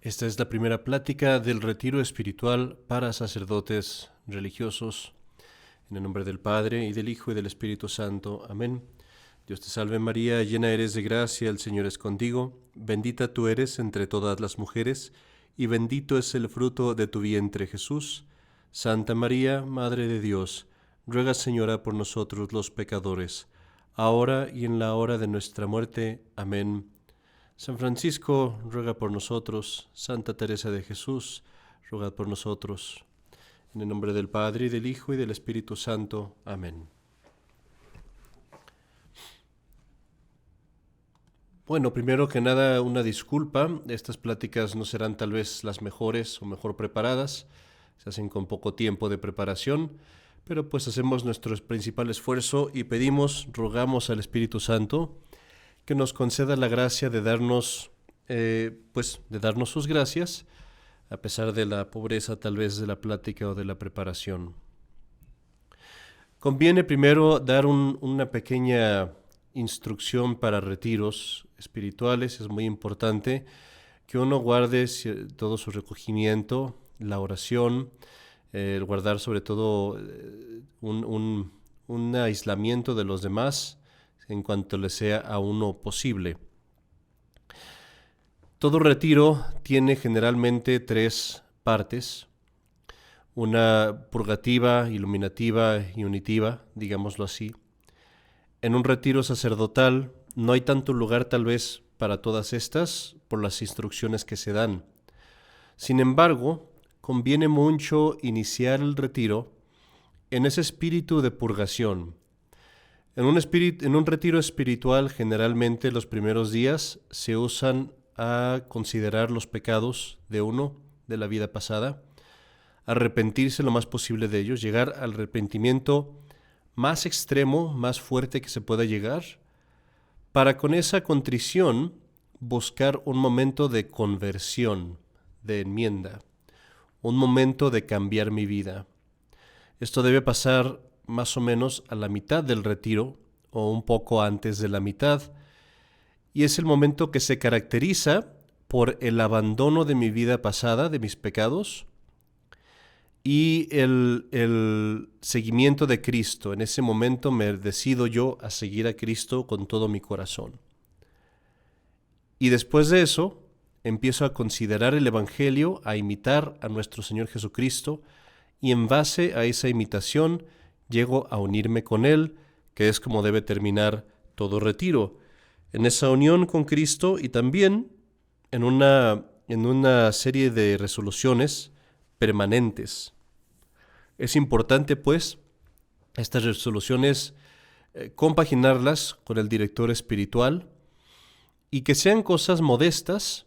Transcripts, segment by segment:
Esta es la primera plática del retiro espiritual para sacerdotes religiosos. En el nombre del Padre, y del Hijo, y del Espíritu Santo. Amén. Dios te salve María, llena eres de gracia, el Señor es contigo. Bendita tú eres entre todas las mujeres, y bendito es el fruto de tu vientre, Jesús. Santa María, Madre de Dios, ruega, Señora, por nosotros los pecadores, ahora y en la hora de nuestra muerte. Amén. San Francisco, ruega por nosotros. Santa Teresa de Jesús, rogad por nosotros. En el nombre del Padre, y del Hijo, y del Espíritu Santo. Amén. Bueno, primero que nada, una disculpa. Estas pláticas no serán tal vez las mejores o mejor preparadas. Se hacen con poco tiempo de preparación, pero pues hacemos nuestro principal esfuerzo y rogamos al Espíritu Santo que nos conceda la gracia de darnos sus gracias, a pesar de la pobreza tal vez de la plática o de la preparación. Conviene primero dar una pequeña instrucción para retiros espirituales. Es muy importante que uno guarde todo su recogimiento, la oración, el guardar sobre todo un aislamiento de los demás en cuanto le sea a uno posible. Todo retiro tiene generalmente tres partes: una purgativa, iluminativa y unitiva, digámoslo así. En un retiro sacerdotal no hay tanto lugar tal vez para todas estas por las instrucciones que se dan. Sin embargo, conviene mucho iniciar el retiro en ese espíritu de purgación. En un retiro espiritual, generalmente los primeros días se usan a considerar los pecados de uno de la vida pasada, arrepentirse lo más posible de ellos, llegar al arrepentimiento más extremo, más fuerte que se pueda llegar, para con esa contrición buscar un momento de conversión, de enmienda, un momento de cambiar mi vida. Esto debe pasar más o menos a la mitad del retiro o un poco antes de la mitad, y es el momento que se caracteriza por el abandono de mi vida pasada, de mis pecados, y el seguimiento de Cristo. En ese momento me decido yo a seguir a Cristo con todo mi corazón. Y después de eso, empiezo a considerar el Evangelio, a imitar a nuestro Señor Jesucristo, y en base a esa imitación llego a unirme con Él, que es como debe terminar todo retiro. En esa unión con Cristo y también en una serie de resoluciones permanentes. Es importante, pues, estas resoluciones compaginarlas con el director espiritual y que sean cosas modestas,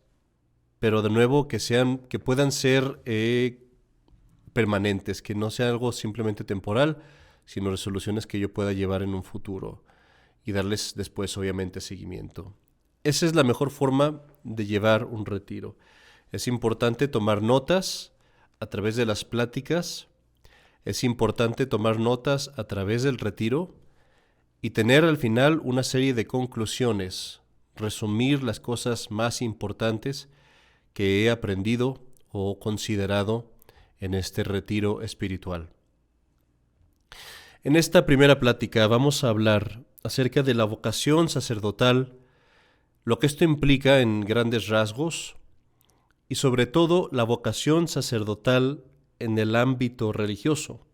pero de nuevo que puedan ser permanentes, que no sea algo simplemente temporal, sino resoluciones que yo pueda llevar en un futuro y darles después, obviamente, seguimiento. Esa es la mejor forma de llevar un retiro. Es importante tomar notas a través de las pláticas, es importante tomar notas a través del retiro y tener al final una serie de conclusiones, resumir las cosas más importantes que he aprendido o considerado en este retiro espiritual. En esta primera plática vamos a hablar acerca de la vocación sacerdotal, lo que esto implica en grandes rasgos, y sobre todo la vocación sacerdotal en el ámbito religioso.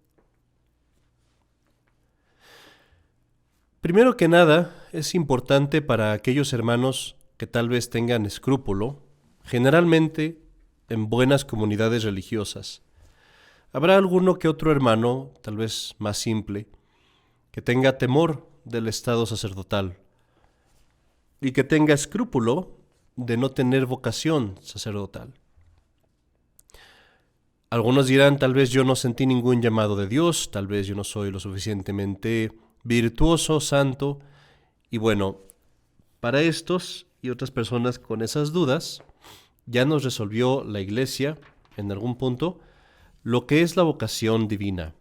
Primero que nada, es importante para aquellos hermanos que tal vez tengan escrúpulo, generalmente en buenas comunidades religiosas. Habrá alguno que otro hermano, tal vez más simple, que tenga temor del estado sacerdotal y que tenga escrúpulo de no tener vocación sacerdotal. Algunos dirán, tal vez yo no sentí ningún llamado de Dios, tal vez yo no soy lo suficientemente virtuoso, santo, y bueno, para estos y otras personas con esas dudas, ya nos resolvió la Iglesia, en algún punto, lo que es la vocación divina.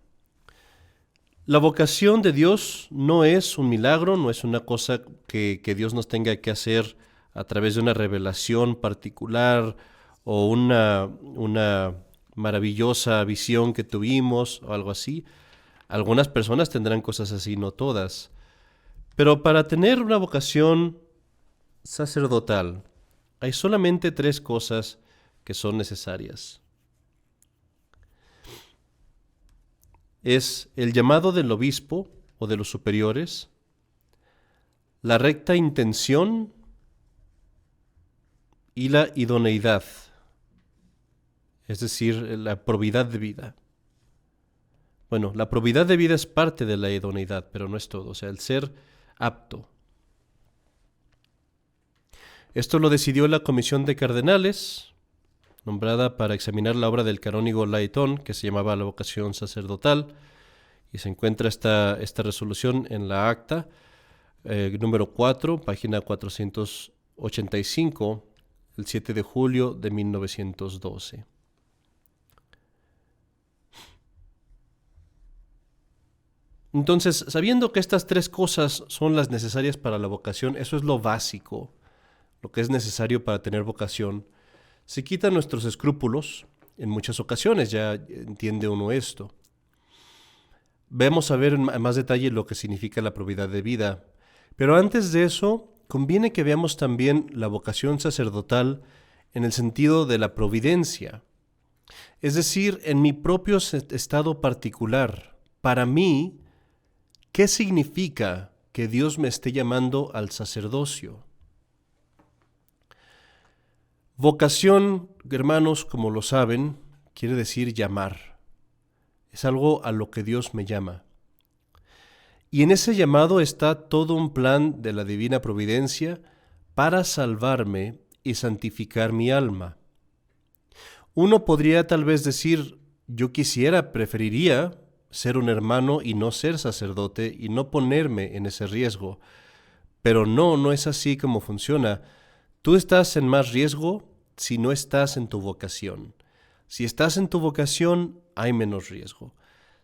La vocación de Dios no es un milagro, no es una cosa que Dios nos tenga que hacer a través de una revelación particular o una maravillosa visión que tuvimos o algo así. Algunas personas tendrán cosas así, no todas. Pero para tener una vocación sacerdotal, hay solamente 3 cosas que son necesarias. Es el llamado del obispo o de los superiores, la recta intención y la idoneidad, es decir, la probidad de vida. Bueno, la probidad de vida es parte de la idoneidad, pero no es todo, o sea, el ser apto. Esto lo decidió la Comisión de Cardenales, nombrada para examinar la obra del canónigo Laetón, que se llamaba La vocación sacerdotal, y se encuentra esta resolución en la acta, número 4, página 485, el 7 de julio de 1912. Entonces, sabiendo que estas 3 cosas son las necesarias para la vocación, eso es lo básico, lo que es necesario para tener vocación, se quitan nuestros escrúpulos en muchas ocasiones, ya entiende uno esto. Vamos a ver en más detalle lo que significa la probidad de vida, pero antes de eso, conviene que veamos también la vocación sacerdotal en el sentido de la providencia, es decir, en mi propio estado particular. Para mí, ¿qué significa que Dios me esté llamando al sacerdocio? Vocación, hermanos, como lo saben, quiere decir llamar. Es algo a lo que Dios me llama. Y en ese llamado está todo un plan de la divina providencia para salvarme y santificar mi alma. Uno podría tal vez decir, yo preferiría ser un hermano y no ser sacerdote y no ponerme en ese riesgo. Pero no es así como funciona. Tú estás en más riesgo si no estás en tu vocación. Si estás en tu vocación, hay menos riesgo.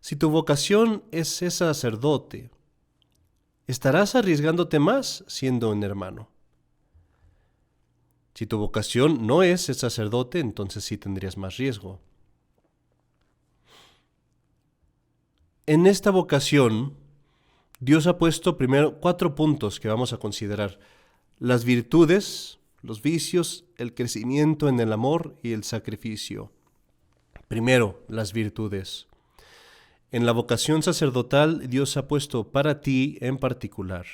Si tu vocación es ser sacerdote, estarás arriesgándote más siendo un hermano. Si tu vocación no es ser sacerdote, entonces sí tendrías más riesgo. En esta vocación, Dios ha puesto primero 4 puntos que vamos a considerar: las virtudes, los vicios, el crecimiento en el amor y el sacrificio. Primero, las virtudes. En la vocación sacerdotal, Dios ha puesto para ti en particular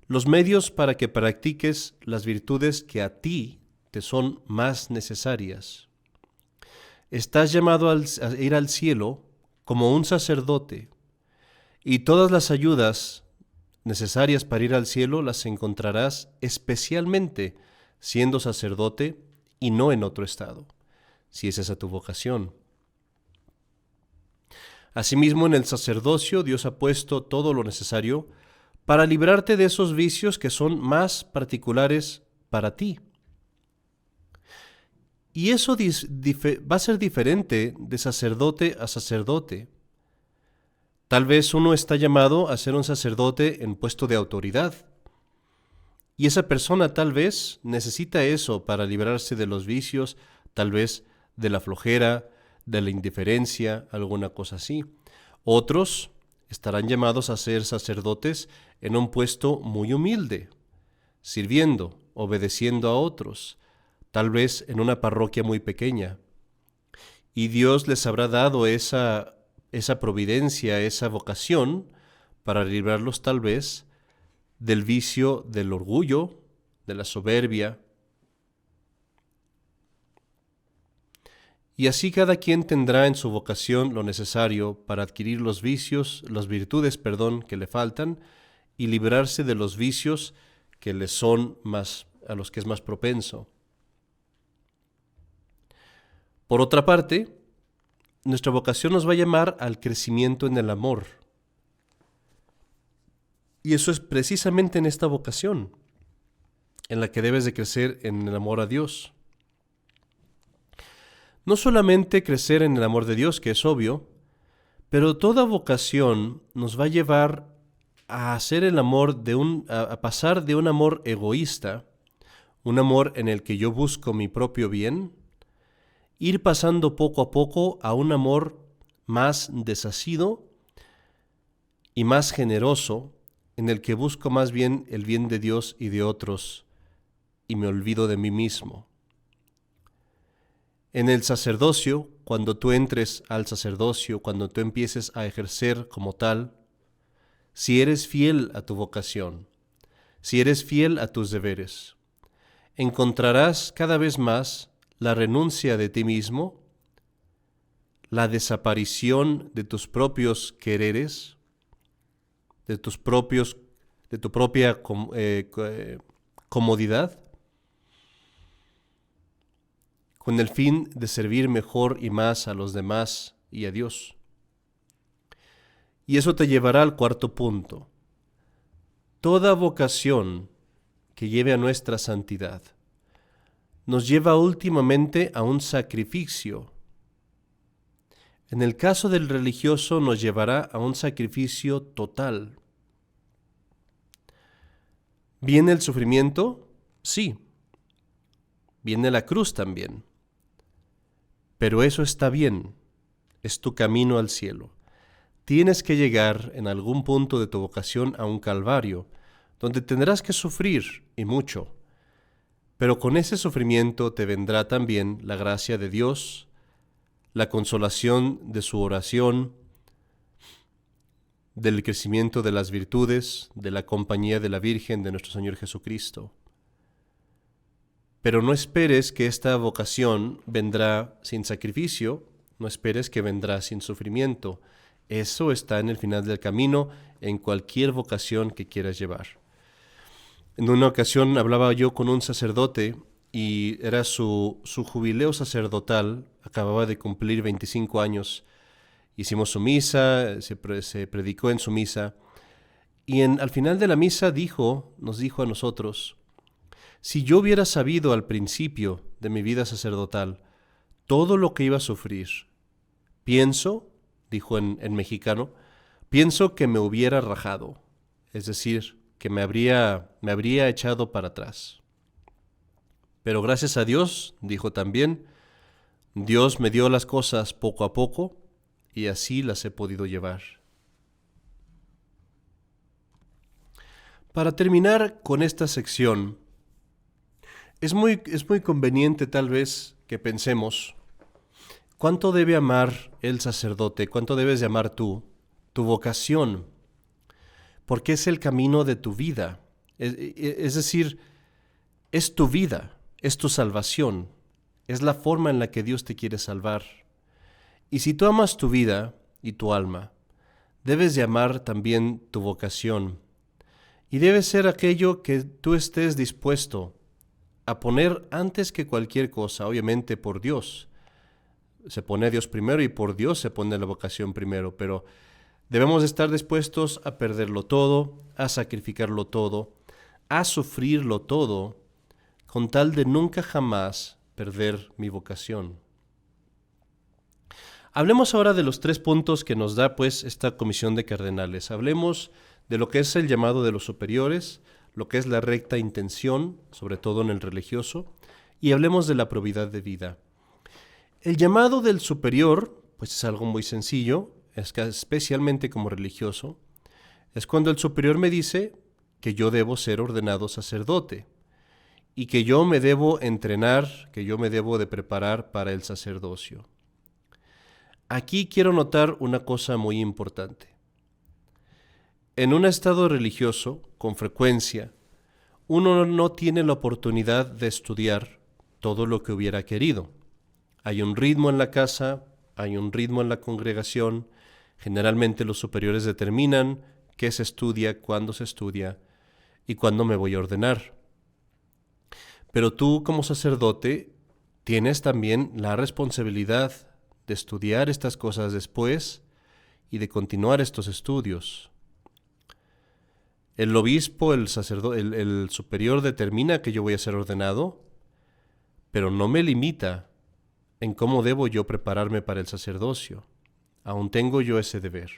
los medios para que practiques las virtudes que a ti te son más necesarias. Estás llamado a ir al cielo como un sacerdote, y todas las ayudas necesarias para ir al cielo las encontrarás especialmente siendo sacerdote y no en otro estado, si es esa tu vocación. Asimismo, en el sacerdocio Dios ha puesto todo lo necesario para librarte de esos vicios que son más particulares para ti. Y eso va a ser diferente de sacerdote a sacerdote. Tal vez uno está llamado a ser un sacerdote en puesto de autoridad, y esa persona tal vez necesita eso para librarse de los vicios, tal vez de la flojera, de la indiferencia, alguna cosa así. Otros estarán llamados a ser sacerdotes en un puesto muy humilde, sirviendo, obedeciendo a otros, tal vez en una parroquia muy pequeña. Y Dios les habrá dado esa providencia, esa vocación, para librarlos tal vez del vicio del orgullo, de la soberbia. Y así cada quien tendrá en su vocación lo necesario para adquirir las virtudes que le faltan, y librarse de los vicios que le son a los que es más propenso. Por otra parte, nuestra vocación nos va a llamar al crecimiento en el amor. Y eso es precisamente en esta vocación en la que debes de crecer en el amor a Dios. No solamente crecer en el amor de Dios, que es obvio, pero toda vocación nos va a llevar a hacer el amor a pasar de un amor egoísta, un amor en el que yo busco mi propio bien, ir pasando poco a poco a un amor más desasido y más generoso, en el que busco más bien el bien de Dios y de otros, y me olvido de mí mismo. En el sacerdocio, cuando tú entres al sacerdocio, cuando tú empieces a ejercer como tal, si eres fiel a tu vocación, si eres fiel a tus deberes, encontrarás cada vez más la renuncia de ti mismo, la desaparición de tus propios quereres, de tu propia comodidad, con el fin de servir mejor y más a los demás y a Dios. Y eso te llevará al cuarto punto. Toda vocación que lleve a nuestra santidad nos lleva últimamente a un sacrificio. En el caso del religioso nos llevará a un sacrificio total. ¿Viene el sufrimiento? Sí. Viene la cruz también. Pero eso está bien, es tu camino al cielo. Tienes que llegar en algún punto de tu vocación a un calvario, donde tendrás que sufrir, y mucho. Pero con ese sufrimiento te vendrá también la gracia de Dios, la consolación de su oración, del crecimiento de las virtudes, de la compañía de la Virgen de nuestro Señor Jesucristo. Pero no esperes que esta vocación vendrá sin sacrificio, no esperes que vendrá sin sufrimiento. Eso está en el final del camino, en cualquier vocación que quieras llevar. En una ocasión hablaba yo con un sacerdote y era su jubileo sacerdotal, acababa de cumplir 25 años. Hicimos su misa, se predicó en su misa, y al final de la misa nos dijo a nosotros: si yo hubiera sabido al principio de mi vida sacerdotal todo lo que iba a sufrir, pienso, dijo en mexicano, pienso que me hubiera rajado, es decir, que me habría echado para atrás. Pero gracias a Dios, dijo también, Dios me dio las cosas poco a poco y así las he podido llevar. Para terminar con esta sección, es muy conveniente tal vez que pensemos cuánto debe amar el sacerdote, cuánto debes de amar tú, tu vocación, porque es el camino de tu vida. Es decir, es tu vida, es tu salvación, es la forma en la que Dios te quiere salvar. Y si tú amas tu vida y tu alma, debes de amar también tu vocación. Y debe ser aquello que tú estés dispuesto a poner antes que cualquier cosa, obviamente por Dios. Se pone a Dios primero y por Dios se pone la vocación primero, pero debemos estar dispuestos a perderlo todo, a sacrificarlo todo, a sufrirlo todo, con tal de nunca jamás perder mi vocación. Hablemos ahora de los 3 puntos que nos da pues esta comisión de cardenales. Hablemos de lo que es el llamado de los superiores, lo que es la recta intención, sobre todo en el religioso, y hablemos de la probidad de vida. El llamado del superior, pues es algo muy sencillo, es que especialmente como religioso, es cuando el superior me dice que yo debo ser ordenado sacerdote y que yo me debo entrenar, que yo me debo de preparar para el sacerdocio. Aquí quiero notar una cosa muy importante. En un estado religioso, con frecuencia, uno no tiene la oportunidad de estudiar todo lo que hubiera querido. Hay un ritmo en la casa, hay un ritmo en la congregación. Generalmente los superiores determinan qué se estudia, cuándo se estudia y cuándo me voy a ordenar. Pero tú como sacerdote tienes también la responsabilidad de estudiar estas cosas después y de continuar estos estudios. El obispo, el superior determina que yo voy a ser ordenado, pero no me limita en cómo debo yo prepararme para el sacerdocio. Aún tengo yo ese deber.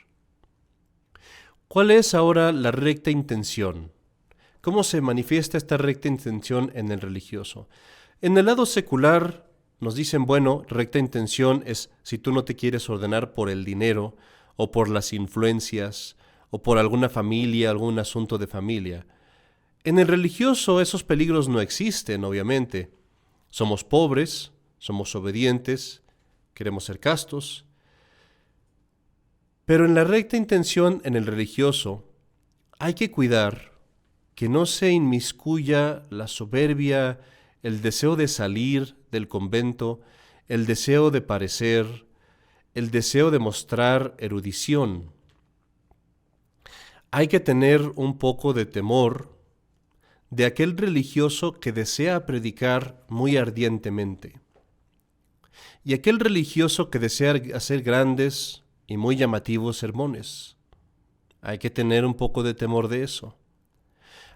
¿Cuál es ahora la recta intención? ¿Cómo se manifiesta esta recta intención en el religioso? En el lado secular, nos dicen, bueno, recta intención es si tú no te quieres ordenar por el dinero o por las influencias o por alguna familia, algún asunto de familia. En el religioso esos peligros no existen, obviamente. Somos pobres, somos obedientes, queremos ser castos. Pero en la recta intención en el religioso hay que cuidar que no se inmiscuya la soberbia, el deseo de salir del convento, el deseo de parecer, el deseo de mostrar erudición. Hay que tener un poco de temor de aquel religioso que desea predicar muy ardientemente, y aquel religioso que desea hacer grandes y muy llamativos sermones. Hay que tener un poco de temor de eso.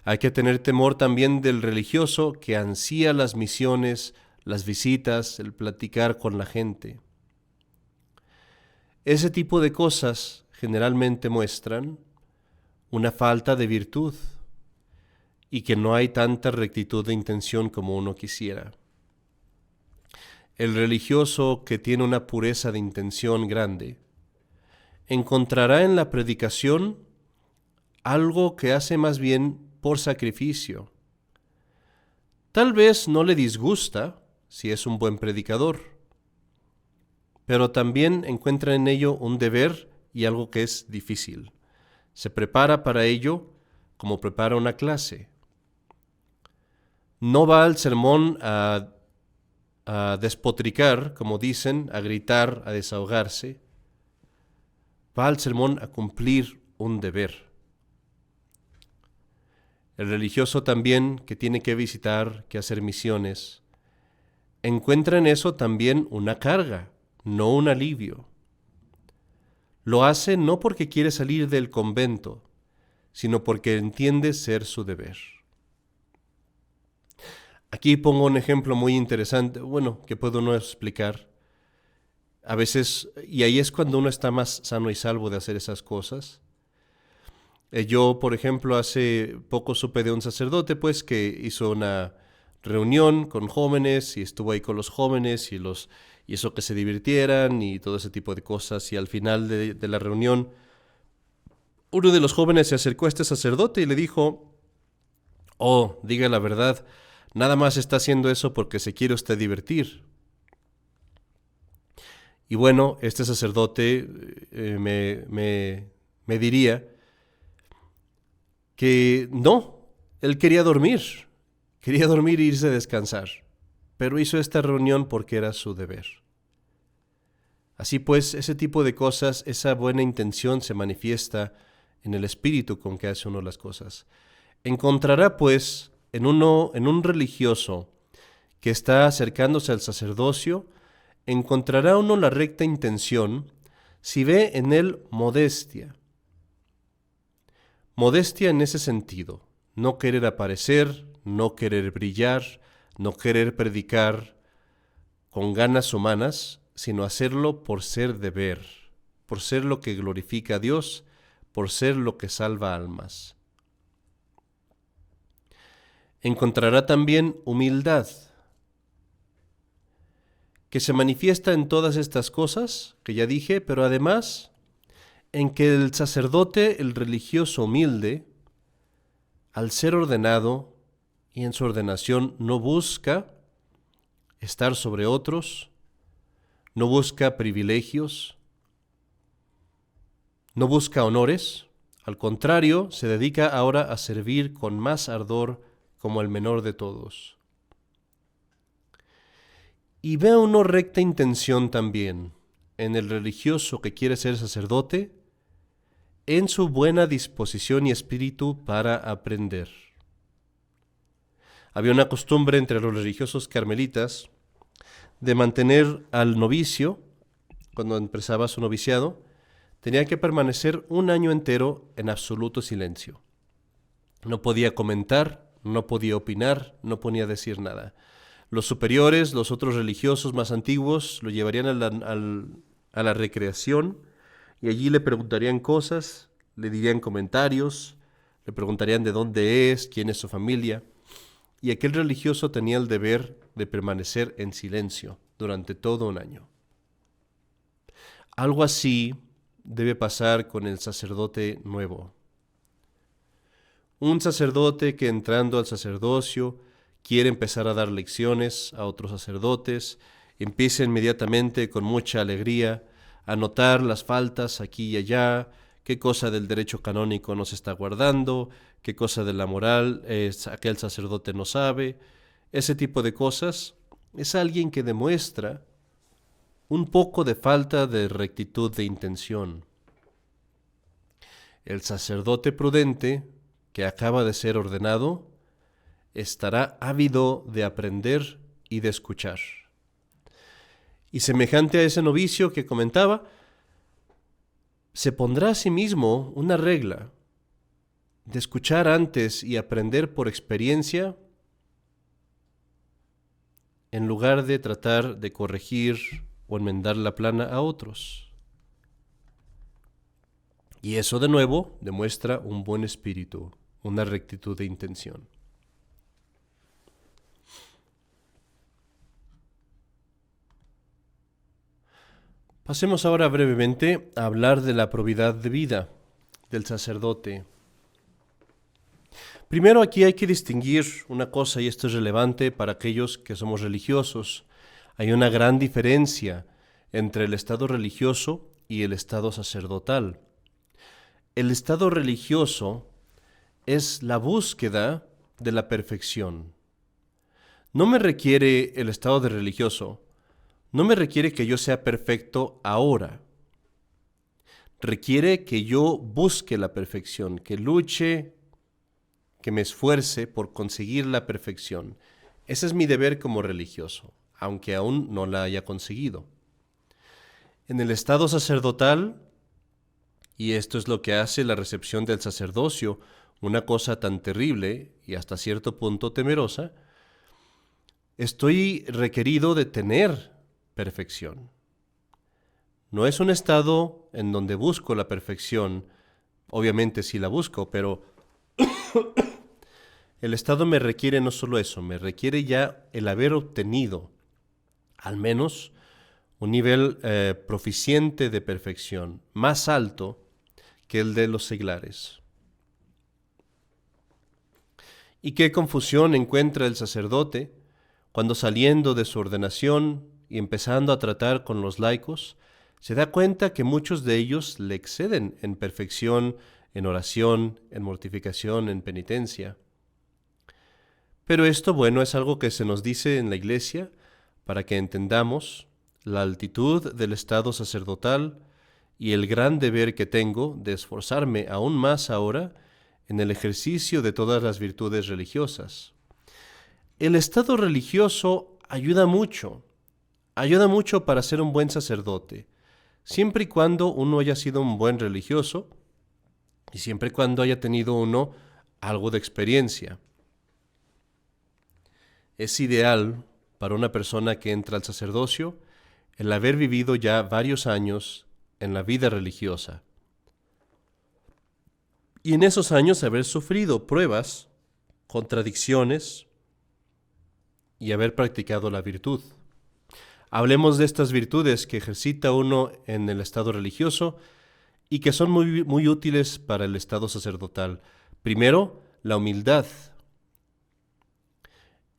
Hay que tener temor también del religioso que ansía las misiones, las visitas, el platicar con la gente. Ese tipo de cosas generalmente muestran una falta de virtud y que no hay tanta rectitud de intención como uno quisiera. El religioso que tiene una pureza de intención grande encontrará en la predicación algo que hace más bien por sacrificio. Tal vez no le disgusta si es un buen predicador, pero también encuentra en ello un deber y algo que es difícil. Se prepara para ello como prepara una clase. No va al sermón a despotricar, como dicen, a gritar, a desahogarse. Va al sermón a cumplir un deber. El religioso también, que tiene que visitar, que hacer misiones, encuentra en eso también una carga, no un alivio. Lo hace no porque quiere salir del convento, sino porque entiende ser su deber. Aquí pongo un ejemplo muy interesante, que puedo no explicar. A veces, y ahí es cuando uno está más sano y salvo de hacer esas cosas. Yo, por ejemplo, hace poco supe de un sacerdote, que hizo una reunión con jóvenes y estuvo ahí con los jóvenes y hizo que se divirtieran y todo ese tipo de cosas. Y al final de la reunión, uno de los jóvenes se acercó a este sacerdote y le dijo, oh, diga la verdad, nada más está haciendo eso porque se quiere usted divertir. Y bueno, este sacerdote me diría que no, él quería dormir e irse a descansar, pero hizo esta reunión porque era su deber. Así pues, ese tipo de cosas, esa buena intención se manifiesta en el espíritu con que hace uno las cosas. Encontrará pues en un religioso que está acercándose al sacerdocio, encontrará uno la recta intención si ve en él modestia. Modestia en ese sentido, no querer aparecer, no querer brillar, no querer predicar con ganas humanas, sino hacerlo por ser deber, por ser lo que glorifica a Dios, por ser lo que salva almas. Encontrará también humildad, que se manifiesta en todas estas cosas que ya dije, pero además en que el sacerdote, el religioso humilde, al ser ordenado y en su ordenación no busca estar sobre otros, no busca privilegios, no busca honores, al contrario, se dedica ahora a servir con más ardor como el menor de todos. Y ve una recta intención también en el religioso que quiere ser sacerdote, en su buena disposición y espíritu para aprender. Había una costumbre entre los religiosos carmelitas de mantener al novicio, cuando empezaba su noviciado, tenía que permanecer un año entero en absoluto silencio. No podía comentar, no podía opinar, no podía decir nada. Los superiores, los otros religiosos más antiguos, lo llevarían a la recreación y allí le preguntarían cosas, le dirían comentarios, le preguntarían de dónde es, quién es su familia, y aquel religioso tenía el deber de permanecer en silencio, durante todo un año. Algo así debe pasar con el sacerdote nuevo. Un sacerdote que entrando al sacerdocio quiere empezar a dar lecciones a otros sacerdotes, empieza inmediatamente con mucha alegría a notar las faltas aquí y allá, qué cosa del derecho canónico nos está guardando, qué cosa de la moral aquel sacerdote no sabe. Ese tipo de cosas es alguien que demuestra un poco de falta de rectitud de intención. El sacerdote prudente, que acaba de ser ordenado, estará ávido de aprender y de escuchar. Y semejante a ese novicio que comentaba, se pondrá a sí mismo una regla de escuchar antes y aprender por experiencia en lugar de tratar de corregir o enmendar la plana a otros. Y eso de nuevo demuestra un buen espíritu, una rectitud de intención. Pasemos ahora brevemente a hablar de la probidad de vida del sacerdote. Primero aquí hay que distinguir una cosa, y esto es relevante para aquellos que somos religiosos. Hay una gran diferencia entre el estado religioso y el estado sacerdotal. El estado religioso es la búsqueda de la perfección. No me requiere el estado de religioso, no me requiere que yo sea perfecto ahora. Requiere que yo busque la perfección, que luche, que me esfuerce por conseguir la perfección. Ese es mi deber como religioso, aunque aún no la haya conseguido. En el estado sacerdotal, y esto es lo que hace la recepción del sacerdocio, una cosa tan terrible y hasta cierto punto temerosa, estoy requerido de tener perfección. No es un estado en donde busco la perfección, obviamente sí la busco, pero el estado me requiere no solo eso, me requiere ya el haber obtenido al menos un nivel proficiente de perfección, más alto que el de los seglares. ¿Y qué confusión encuentra el sacerdote cuando saliendo de su ordenación y empezando a tratar con los laicos, se da cuenta que muchos de ellos le exceden en perfección, en oración, en mortificación, en penitencia? Pero esto, bueno, es algo que se nos dice en la Iglesia para que entendamos la altitud del estado sacerdotal y el gran deber que tengo de esforzarme aún más ahora en el ejercicio de todas las virtudes religiosas. El estado religioso ayuda mucho para ser un buen sacerdote, siempre y cuando uno haya sido un buen religioso y siempre y cuando haya tenido uno algo de experiencia. Es ideal para una persona que entra al sacerdocio el haber vivido ya varios años en la vida religiosa. Y en esos años haber sufrido pruebas, contradicciones y haber practicado la virtud. Hablemos de estas virtudes que ejercita uno en el estado religioso y que son muy útiles para el estado sacerdotal. Primero, la humildad.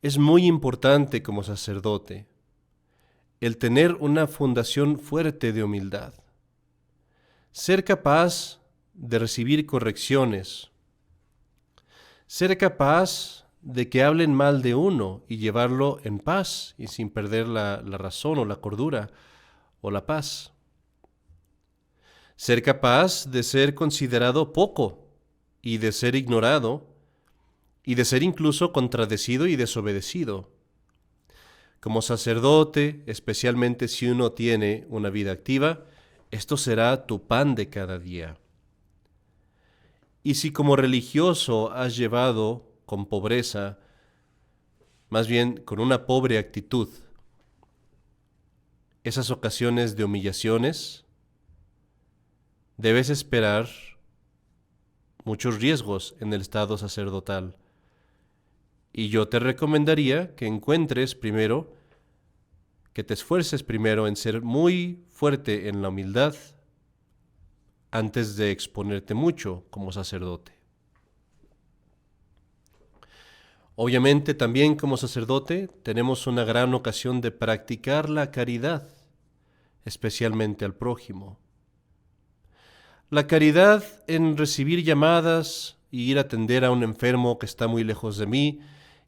Es muy importante como sacerdote el tener una fundación fuerte de humildad. Ser capaz de recibir correcciones. Ser capaz de que hablen mal de uno y llevarlo en paz y sin perder la razón o la cordura o la paz. Ser capaz de ser considerado poco y de ser ignorado y de ser incluso contradecido y desobedecido. Como sacerdote, especialmente si uno tiene una vida activa, esto será tu pan de cada día. Y si como religioso has llevado con pobreza, más bien con una pobre actitud, esas ocasiones de humillaciones, debes esperar muchos riesgos en el estado sacerdotal. Y yo te recomendaría que encuentres primero que te esfuerces primero en ser muy fuerte en la humildad antes de exponerte mucho como sacerdote. Obviamente también como sacerdote tenemos una gran ocasión de practicar la caridad, especialmente al prójimo. La caridad en recibir llamadas y ir a atender a un enfermo que está muy lejos de mí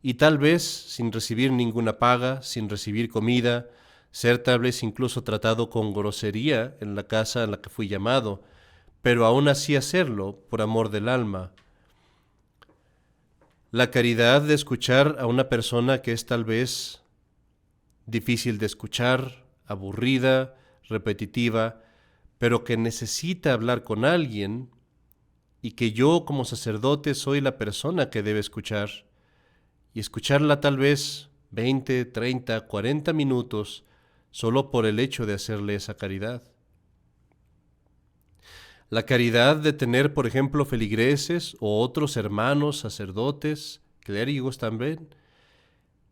y tal vez sin recibir ninguna paga, sin recibir comida, ser tal vez incluso tratado con grosería en la casa en la que fui llamado, pero aún así hacerlo por amor del alma. La caridad de escuchar a una persona que es tal vez difícil de escuchar, aburrida, repetitiva, pero que necesita hablar con alguien y que yo como sacerdote soy la persona que debe escuchar y escucharla tal vez 20, 30, 40 minutos solo por el hecho de hacerle esa caridad. La caridad de tener, por ejemplo, feligreses o otros hermanos, sacerdotes, clérigos también,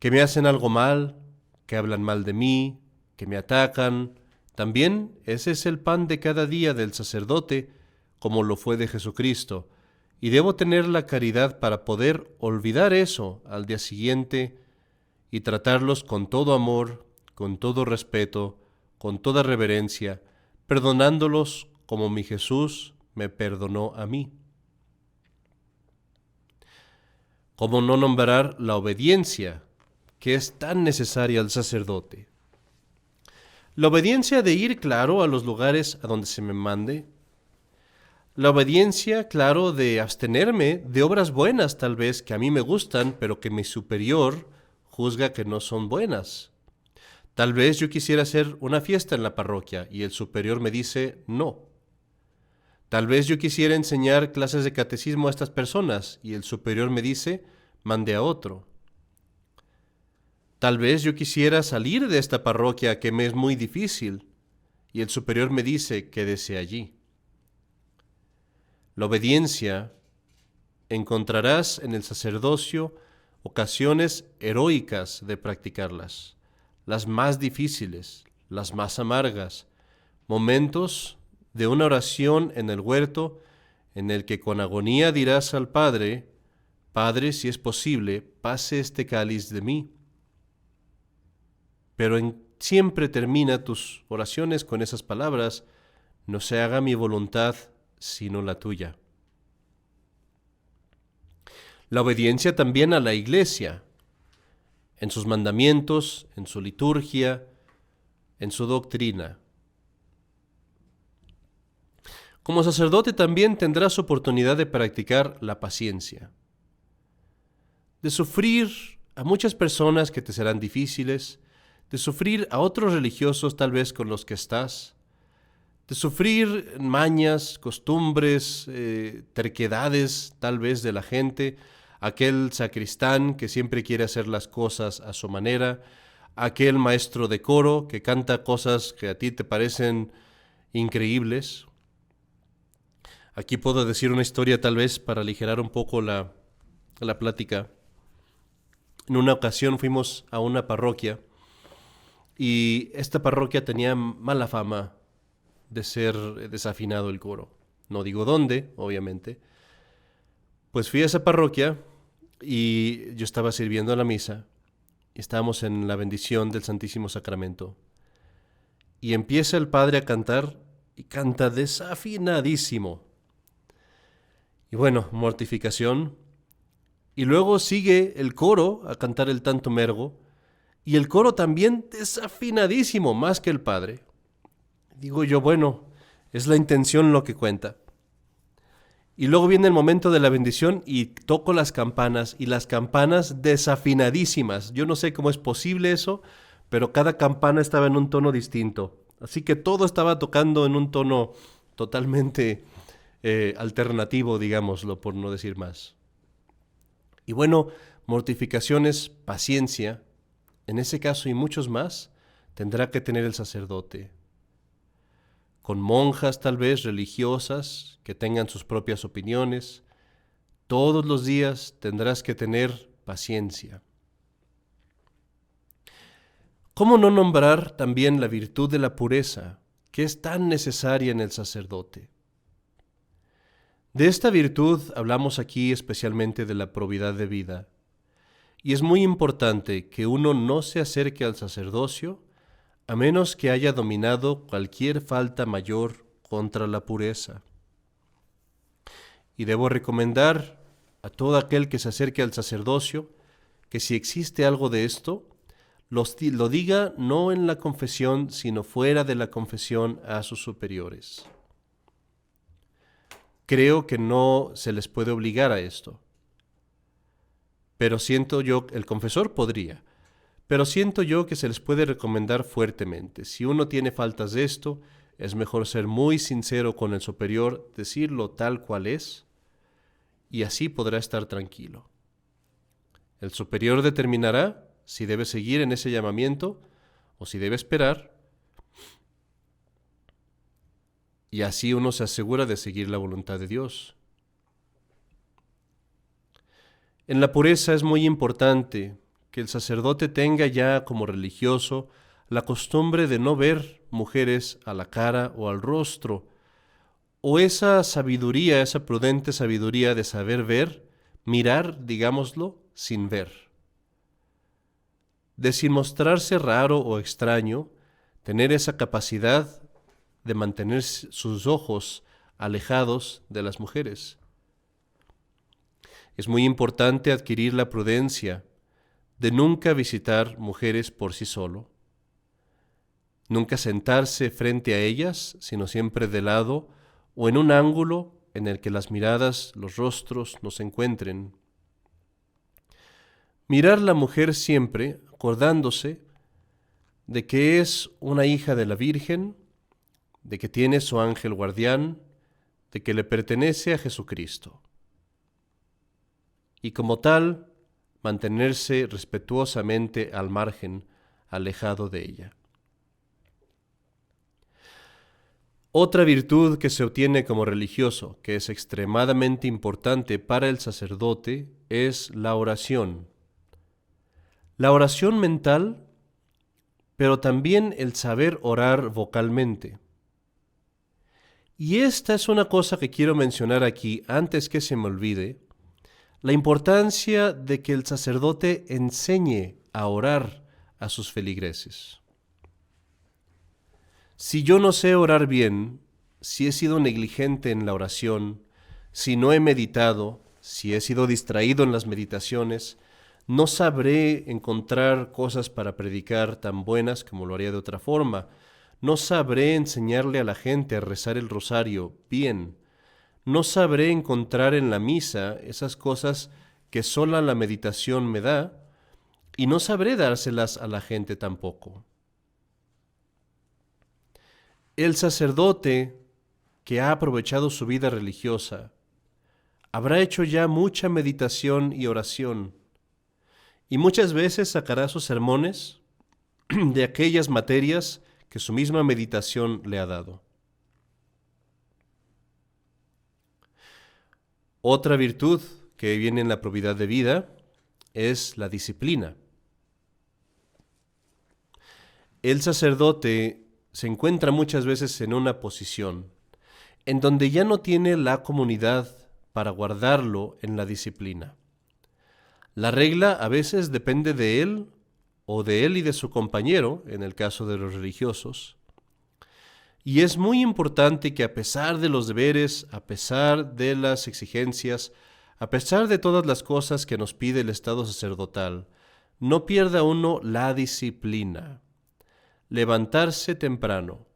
que me hacen algo mal, que hablan mal de mí, que me atacan. También ese es el pan de cada día del sacerdote, como lo fue de Jesucristo, y debo tener la caridad para poder olvidar eso al día siguiente y tratarlos con todo amor, con todo respeto, con toda reverencia, perdonándolos como mi Jesús me perdonó a mí. ¿Cómo no nombrar la obediencia, que es tan necesaria al sacerdote? La obediencia de ir, claro, a los lugares a donde se me mande. La obediencia, claro, de abstenerme de obras buenas tal vez que a mí me gustan, pero que mi superior juzga que no son buenas. Tal vez yo quisiera hacer una fiesta en la parroquia y el superior me dice no. Tal vez yo quisiera enseñar clases de catecismo a estas personas y el superior me dice mande a otro. Tal vez yo quisiera salir de esta parroquia que me es muy difícil y el superior me dice quédese allí. La obediencia encontrarás en el sacerdocio ocasiones heroicas de practicarlas, las más difíciles, las más amargas, momentos de una oración en el huerto en el que con agonía dirás al Padre, Padre, si es posible, pase este cáliz de mí. Pero siempre termina tus oraciones con esas palabras, no se haga mi voluntad, sino la tuya. La obediencia también a la Iglesia, en sus mandamientos, en su liturgia, en su doctrina. Como sacerdote también tendrás oportunidad de practicar la paciencia, de sufrir a muchas personas que te serán difíciles, de sufrir a otros religiosos tal vez con los que estás, de sufrir mañas, costumbres, terquedades tal vez de la gente, aquel sacristán que siempre quiere hacer las cosas a su manera, aquel maestro de coro que canta cosas que a ti te parecen increíbles. Aquí puedo decir una historia tal vez para aligerar un poco la plática. En una ocasión fuimos a una parroquia y esta parroquia tenía mala fama de ser desafinado el coro. No digo dónde, obviamente. Pues fui a esa parroquia y yo estaba sirviendo la misa y estábamos en la bendición del Santísimo Sacramento. Y empieza el padre a cantar y canta desafinadísimo. Y bueno, mortificación. Y luego sigue el coro a cantar el Tantum Ergo y el coro también desafinadísimo, más que el padre. Digo yo, bueno, es la intención lo que cuenta. Y luego viene el momento de la bendición y toco las campanas y las campanas desafinadísimas. Yo no sé cómo es posible eso, pero cada campana estaba en un tono distinto. Así que todo estaba tocando en un tono totalmente alternativo, digámoslo, por no decir más. Y bueno, mortificaciones, paciencia, en ese caso y muchos más, tendrá que tener el sacerdote. Con monjas tal vez religiosas que tengan sus propias opiniones, todos los días tendrás que tener paciencia. ¿Cómo no nombrar también la virtud de la pureza, que es tan necesaria en el sacerdote? De esta virtud hablamos aquí especialmente de la probidad de vida, y es muy importante que uno no se acerque al sacerdocio a menos que haya dominado cualquier falta mayor contra la pureza. Y debo recomendar a todo aquel que se acerque al sacerdocio que si existe algo de esto, lo diga no en la confesión, sino fuera de la confesión a sus superiores. Creo que no se les puede obligar a esto, pero siento yo, el confesor podría, pero siento yo que se les puede recomendar fuertemente. Si uno tiene faltas de esto, es mejor ser muy sincero con el superior, decirlo tal cual es, y así podrá estar tranquilo. El superior determinará si debe seguir en ese llamamiento o si debe esperar, y así uno se asegura de seguir la voluntad de Dios. En la pureza es muy importante que el sacerdote tenga ya como religioso la costumbre de no ver mujeres a la cara o al rostro, o esa sabiduría, esa prudente sabiduría de saber ver, mirar, digámoslo, sin ver. De sin mostrarse raro o extraño, tener esa capacidad de mantener sus ojos alejados de las mujeres. Es muy importante adquirir la prudencia de nunca visitar mujeres por sí solo, nunca sentarse frente a ellas, sino siempre de lado o en un ángulo en el que las miradas, los rostros no se encuentren. Mirar la mujer siempre acordándose de que es una hija de la Virgen, de que tiene su ángel guardián, de que le pertenece a Jesucristo. Y como tal, mantenerse respetuosamente al margen, alejado de ella. Otra virtud que se obtiene como religioso, que es extremadamente importante para el sacerdote, es la oración. La oración mental, pero también el saber orar vocalmente. Y esta es una cosa que quiero mencionar aquí antes que se me olvide, la importancia de que el sacerdote enseñe a orar a sus feligreses. Si yo no sé orar bien, si he sido negligente en la oración, si no he meditado, si he sido distraído en las meditaciones, no sabré encontrar cosas para predicar tan buenas como lo haría de otra forma. No sabré enseñarle a la gente a rezar el rosario bien. No sabré encontrar en la misa esas cosas que sola la meditación me da, y no sabré dárselas a la gente tampoco. El sacerdote que ha aprovechado su vida religiosa habrá hecho ya mucha meditación y oración, y muchas veces sacará sus sermones de aquellas materias que su misma meditación le ha dado. Otra virtud que viene en la probidad de vida es la disciplina. El sacerdote se encuentra muchas veces en una posición en donde ya no tiene la comunidad para guardarlo en la disciplina. La regla a veces depende de él o de él y de su compañero, en el caso de los religiosos. Y es muy importante que a pesar de los deberes, a pesar de las exigencias, a pesar de todas las cosas que nos pide el estado sacerdotal, no pierda uno la disciplina. Levantarse temprano,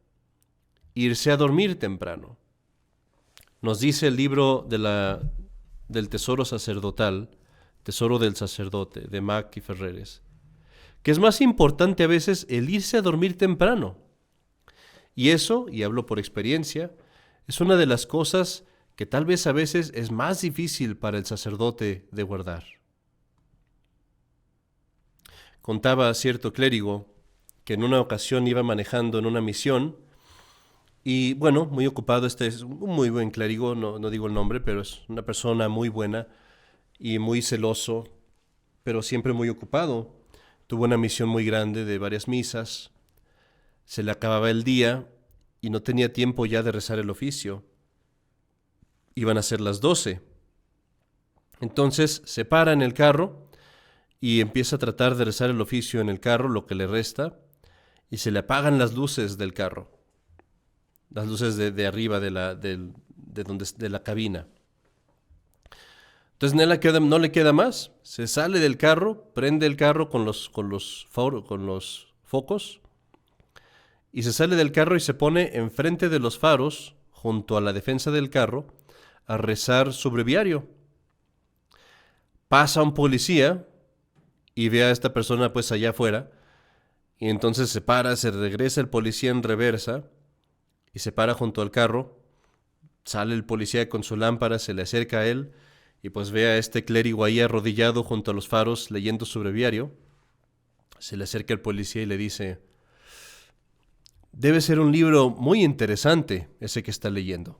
irse a dormir temprano. Nos dice el libro del Tesoro Sacerdotal, Tesoro del Sacerdote, de Mac y Ferreres, que es más importante a veces el irse a dormir temprano. Y eso, y hablo por experiencia, es una de las cosas que tal vez a veces es más difícil para el sacerdote de guardar. Contaba cierto clérigo que en una ocasión iba manejando en una misión y bueno, muy ocupado, este es un muy buen clérigo, no digo el nombre, pero es una persona muy buena y muy celoso, pero siempre muy ocupado. tuvo una misión muy grande de varias misas, se le acababa el día y no tenía tiempo ya de rezar el oficio. Iban a ser las 12. Entonces se para en el carro y empieza a tratar de rezar el oficio en el carro, lo que le resta, y se le apagan las luces del carro, las luces de arriba de la cabina. Entonces no le queda más, se sale del carro, prende el carro con los focos, y se sale del carro y se pone enfrente de los faros, junto a la defensa del carro, a rezar su breviario. Pasa un policía y ve a esta persona pues allá afuera, y entonces se para, se regresa el policía en reversa, y se para junto al carro, sale el policía con su lámpara, se le acerca a él, y pues ve a este clérigo ahí arrodillado junto a los faros leyendo su breviario. Se le acerca el policía y le dice: debe ser un libro muy interesante ese que está leyendo.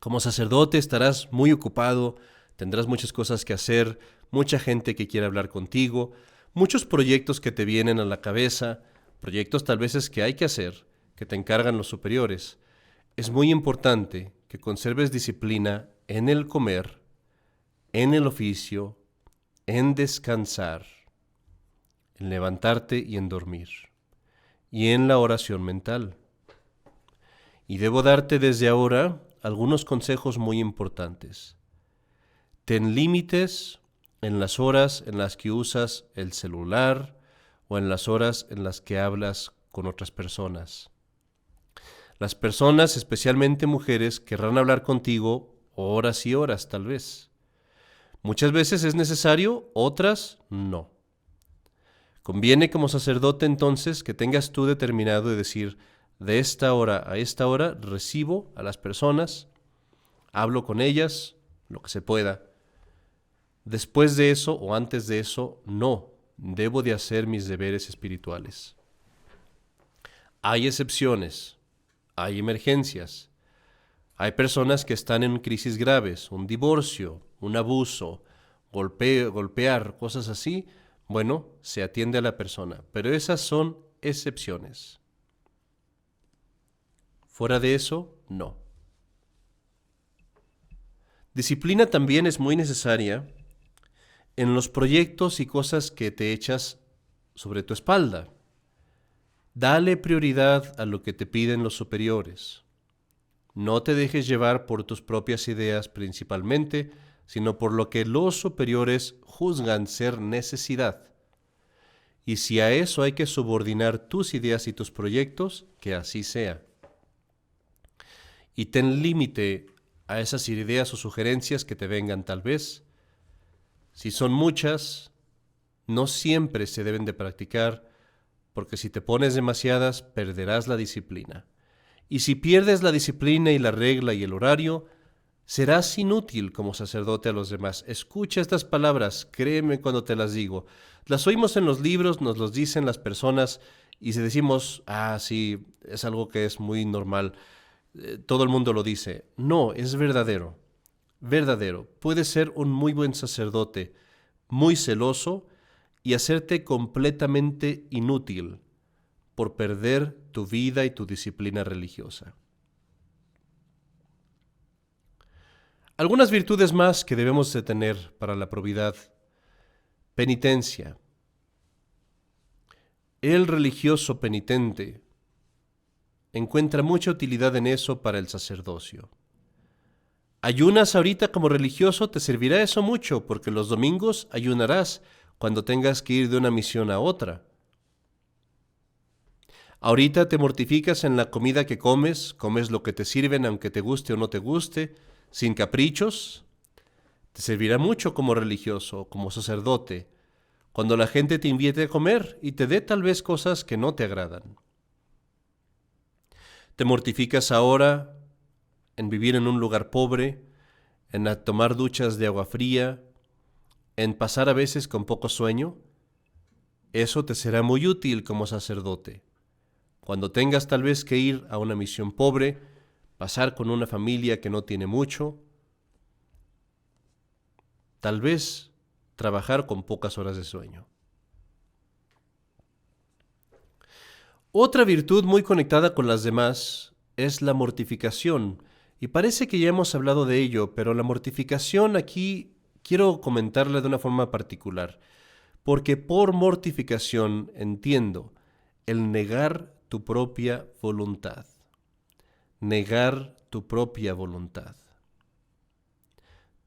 Como sacerdote estarás muy ocupado, tendrás muchas cosas que hacer, mucha gente que quiere hablar contigo, muchos proyectos que te vienen a la cabeza, proyectos tal vez que hay que hacer, que te encargan los superiores. Es muy importante que conserves disciplina en el comer, en el oficio, en descansar, en levantarte y en dormir, y en la oración mental. Y debo darte desde ahora algunos consejos muy importantes. Ten límites en las horas en las que usas el celular o en las horas en las que hablas con otras personas. Las personas, especialmente mujeres, querrán hablar contigo horas y horas tal vez. Muchas veces es necesario, otras no. Conviene como sacerdote entonces que tengas tú determinado de decir: de esta hora a esta hora recibo a las personas, hablo con ellas, lo que se pueda. Después de eso o antes de eso, no, debo de hacer mis deberes espirituales. Hay excepciones, hay emergencias, hay personas que están en crisis graves, un divorcio, un abuso, golpear, cosas así. Bueno, se atiende a la persona, pero esas son excepciones. Fuera de eso, no. Disciplina también es muy necesaria en los proyectos y cosas que te echas sobre tu espalda. Dale prioridad a lo que te piden los superiores. No te dejes llevar por tus propias ideas principalmente, sino por lo que los superiores juzgan ser necesidad. Y si a eso hay que subordinar tus ideas y tus proyectos, que así sea. Y ten límite a esas ideas o sugerencias que te vengan tal vez. Si son muchas, no siempre se deben de practicar, porque si te pones demasiadas, perderás la disciplina. Y si pierdes la disciplina y la regla y el horario, serás inútil como sacerdote a los demás. Escucha estas palabras, créeme cuando te las digo. Las oímos en los libros, nos los dicen las personas y si decimos: sí, es algo que es muy normal, todo el mundo lo dice. No, es verdadero, verdadero. Puedes ser un muy buen sacerdote, muy celoso y hacerte completamente inútil por perder tu vida y tu disciplina religiosa. Algunas virtudes más que debemos de tener para la probidad. Penitencia. El religioso penitente encuentra mucha utilidad en eso para el sacerdocio. Ayunas ahorita como religioso, te servirá eso mucho, porque los domingos ayunarás cuando tengas que ir de una misión a otra. Ahorita te mortificas en la comida que comes lo que te sirven aunque te guste o no te guste, sin caprichos. Te servirá mucho como religioso, como sacerdote, cuando la gente te invite a comer y te dé tal vez cosas que no te agradan. Te mortificas ahora en vivir en un lugar pobre, en tomar duchas de agua fría, en pasar a veces con poco sueño. Eso te será muy útil como sacerdote. Cuando tengas tal vez que ir a una misión pobre, pasar con una familia que no tiene mucho, tal vez trabajar con pocas horas de sueño. Otra virtud muy conectada con las demás es la mortificación. Y parece que ya hemos hablado de ello, pero la mortificación aquí quiero comentarla de una forma particular, porque por mortificación entiendo el negar tu propia voluntad. Negar tu propia voluntad.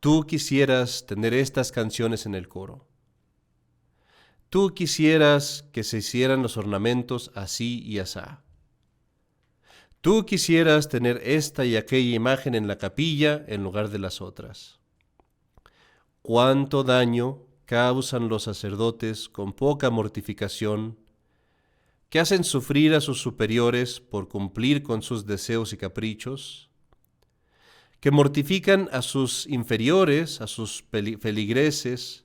Tú quisieras tener estas canciones en el coro. Tú quisieras que se hicieran los ornamentos así y asá. Tú quisieras tener esta y aquella imagen en la capilla en lugar de las otras. ¿Cuánto daño causan los sacerdotes con poca mortificación, que hacen sufrir a sus superiores por cumplir con sus deseos y caprichos, que mortifican a sus inferiores, a sus feligreses,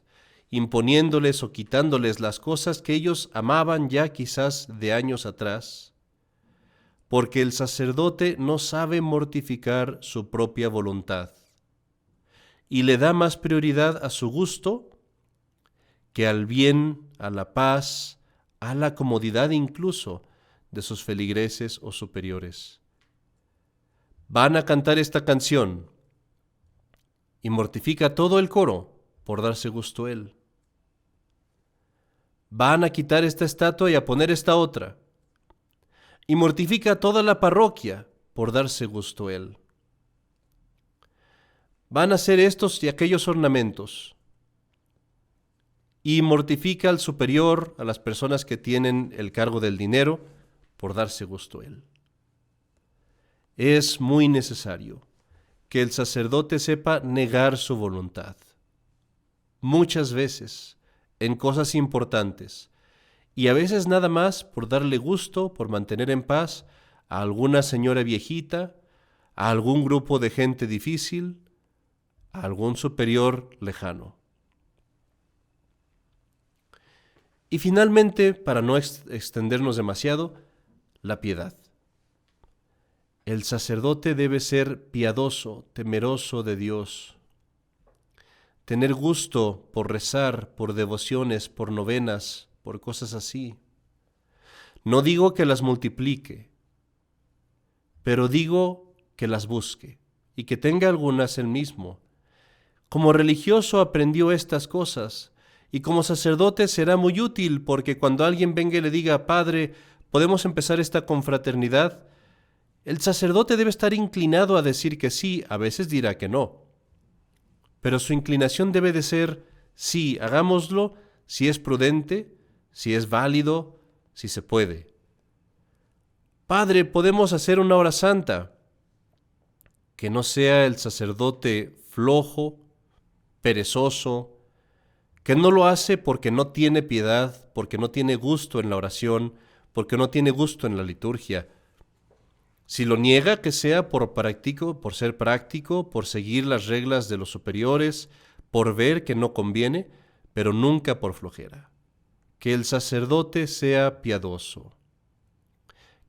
imponiéndoles o quitándoles las cosas que ellos amaban ya quizás de años atrás, porque el sacerdote no sabe mortificar su propia voluntad y le da más prioridad a su gusto que al bien, a la paz, a la comodidad incluso de sus feligreses o superiores. Van a cantar esta canción y mortifica todo el coro por darse gusto él. Van a quitar esta estatua y a poner esta otra, y mortifica a toda la parroquia por darse gusto él. Van a hacer estos y aquellos ornamentos, y mortifica al superior, a las personas que tienen el cargo del dinero, por darse gusto él. Es muy necesario que el sacerdote sepa negar su voluntad. Muchas veces, en cosas importantes, y a veces nada más por darle gusto, por mantener en paz a alguna señora viejita, a algún grupo de gente difícil, a algún superior lejano. Y finalmente, para no extendernos demasiado, la piedad. El sacerdote debe ser piadoso, temeroso de Dios, tener gusto por rezar, por devociones, por novenas, por cosas así. No digo que las multiplique, pero digo que las busque y que tenga algunas él mismo. Como religioso aprendió estas cosas y como sacerdote será muy útil porque cuando alguien venga y le diga, Padre, ¿podemos empezar esta confraternidad? El sacerdote debe estar inclinado a decir que sí, a veces dirá que no. Pero su inclinación debe de ser, sí, hagámoslo, si es prudente, si es válido, si se puede. Padre, ¿podemos hacer una hora santa? Que no sea el sacerdote flojo, perezoso, que no lo hace porque no tiene piedad, porque no tiene gusto en la oración, porque no tiene gusto en la liturgia. Si lo niega, que sea por ser práctico, por seguir las reglas de los superiores, por ver que no conviene, pero nunca por flojera. Que el sacerdote sea piadoso,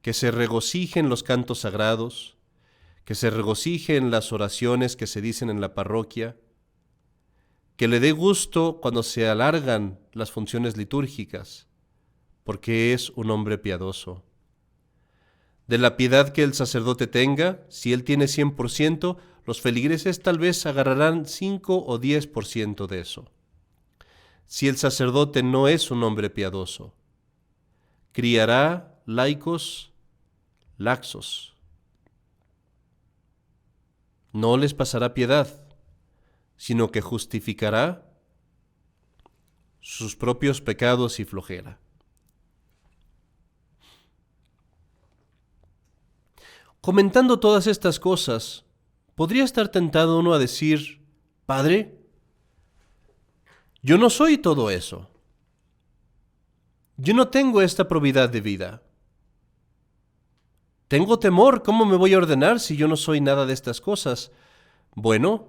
que se regocije en los cantos sagrados, que se regocije en las oraciones que se dicen en la parroquia, que le dé gusto cuando se alargan las funciones litúrgicas, porque es un hombre piadoso. De la piedad que el sacerdote tenga, si él tiene 100%, los feligreses tal vez agarrarán 5 o 10% de eso. Si el sacerdote no es un hombre piadoso, criará laicos laxos. No les pasará piedad, sino que justificará sus propios pecados y flojera. Comentando todas estas cosas, podría estar tentado uno a decir, Padre, yo no soy todo eso. Yo no tengo esta probidad de vida. Tengo temor, ¿cómo me voy a ordenar si yo no soy nada de estas cosas? Bueno,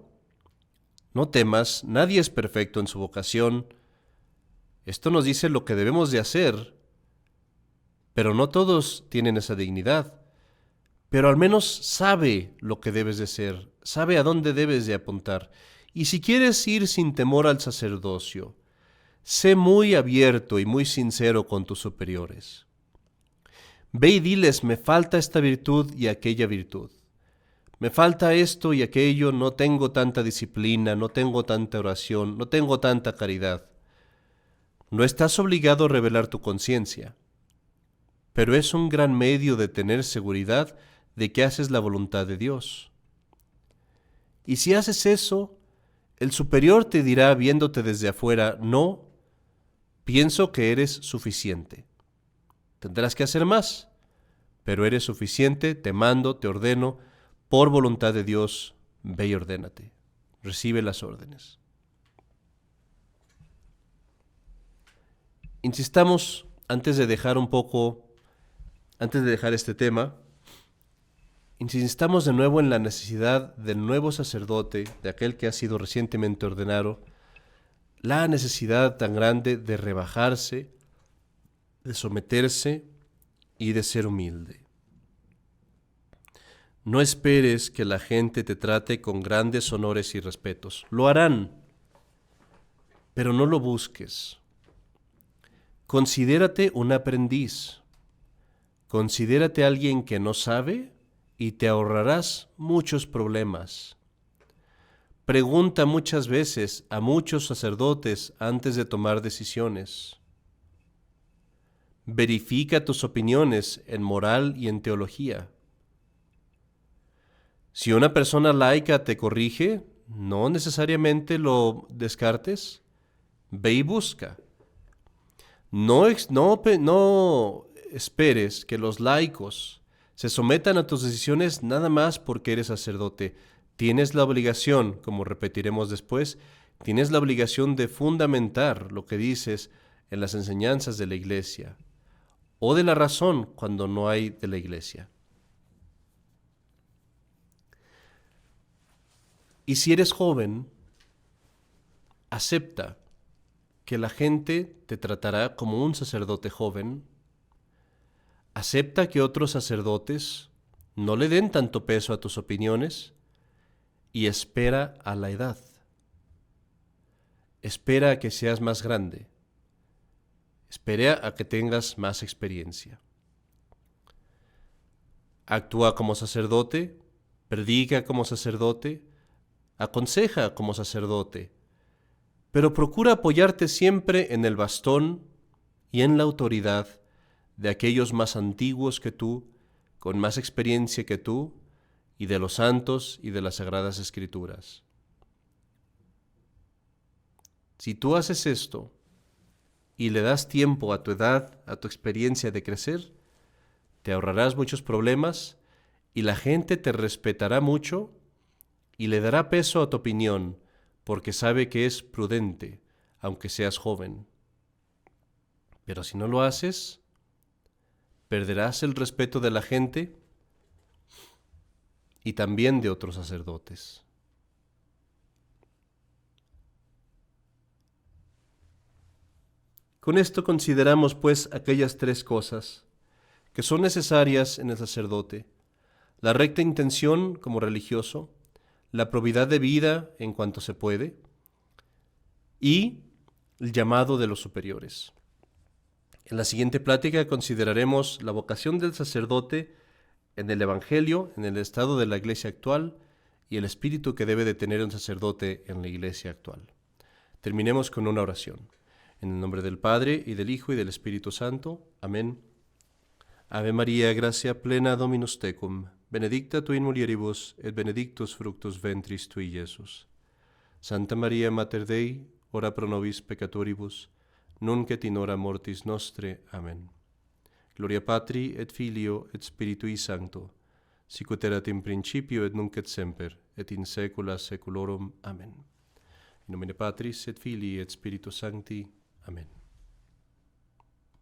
no temas, nadie es perfecto en su vocación. Esto nos dice lo que debemos de hacer, pero no todos tienen esa dignidad. Pero al menos sabe lo que debes de ser, sabe a dónde debes de apuntar. Y si quieres ir sin temor al sacerdocio, sé muy abierto y muy sincero con tus superiores. Ve y diles, me falta esta virtud y aquella virtud. Me falta esto y aquello, no tengo tanta disciplina, no tengo tanta oración, no tengo tanta caridad. No estás obligado a revelar tu conciencia, pero es un gran medio de tener seguridad de que haces la voluntad de Dios. Y si haces eso, el superior te dirá viéndote desde afuera, no, pienso que eres suficiente. Tendrás que hacer más, pero eres suficiente, te mando, te ordeno, por voluntad de Dios, ve y ordénate. Recibe las órdenes. Insistamos, antes de dejar este tema, insistamos de nuevo en la necesidad del nuevo sacerdote, de aquel que ha sido recientemente ordenado, la necesidad tan grande de rebajarse, de someterse y de ser humilde. No esperes que la gente te trate con grandes honores y respetos. Lo harán, pero no lo busques. Considérate un aprendiz. Considérate alguien que no sabe y te ahorrarás muchos problemas. Pregunta muchas veces a muchos sacerdotes antes de tomar decisiones. Verifica tus opiniones en moral y en teología. Si una persona laica te corrige, no necesariamente lo descartes. Ve y busca. No esperes que los laicos se sometan a tus decisiones nada más porque eres sacerdote. Tienes la obligación, como repetiremos después, tienes la obligación de fundamentar lo que dices en las enseñanzas de la Iglesia, o de la razón cuando no hay de la Iglesia. Y si eres joven, acepta que la gente te tratará como un sacerdote joven. Acepta que otros sacerdotes no le den tanto peso a tus opiniones y espera a la edad. Espera a que seas más grande. Espera a que tengas más experiencia. Actúa como sacerdote, predica como sacerdote, aconseja como sacerdote, pero procura apoyarte siempre en el bastón y en la autoridad de aquellos más antiguos que tú, con más experiencia que tú, y de los santos y de las sagradas escrituras. Si tú haces esto y le das tiempo a tu edad, a tu experiencia de crecer, te ahorrarás muchos problemas y la gente te respetará mucho y le dará peso a tu opinión porque sabe que es prudente, aunque seas joven. Pero si no lo haces, perderás el respeto de la gente y también de otros sacerdotes. Con esto consideramos pues aquellas tres cosas que son necesarias en el sacerdote: la recta intención como religioso, la probidad de vida en cuanto se puede y el llamado de los superiores. En la siguiente plática consideraremos la vocación del sacerdote en el Evangelio, en el estado de la Iglesia actual y el espíritu que debe de tener un sacerdote en la Iglesia actual. Terminemos con una oración. En el nombre del Padre, y del Hijo, y del Espíritu Santo. Amén. Ave María, gracia plena, Dominus tecum, benedicta tu in mulieribus, et benedictus fructus ventris tui, Iesus. Santa Maria, Mater Dei, ora pro nobis peccatoribus, nunc et in hora mortis nostre. Amen. Gloria Patri, et Filio, et Spiritui Sancto, sic ut erat in principio, et nunc et semper, et in saecula saeculorum. Amen. In nomine Patris, et Filii, et Spiritus Sancti. Amen.